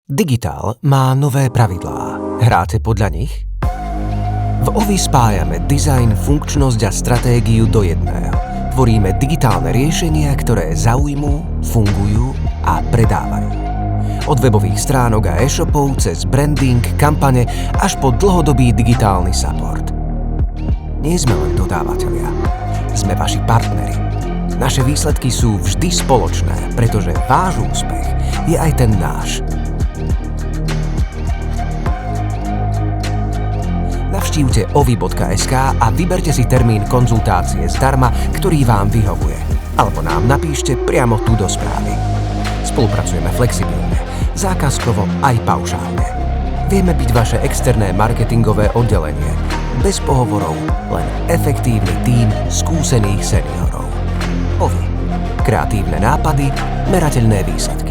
Digitál má nové pravidlá. Hráte podľa nich? V OVI spájame dizajn, funkčnosť a stratégiu do jedného. Tvoríme digitálne riešenia, ktoré zaujmú, fungujú a predávajú. Od webových stránok a e-shopov cez branding, kampane až po dlhodobý digitálny support. Nie sme len dodávateľia. Sme vaši partneri. Naše výsledky sú vždy spoločné, pretože váš úspech je aj ten náš. Navštívte ovi.sk a vyberte si termín konzultácie zdarma, ktorý vám vyhovuje. Alebo nám napíšte priamo tu do správy. Spolupracujeme flexibilne, zákazkovo aj paušálne. Vieme byť vaše externé marketingové oddelenie. Bez pohovorov, len efektívny tím skúsených seniorov. OVI. Kreatívne nápady, merateľné výsledky.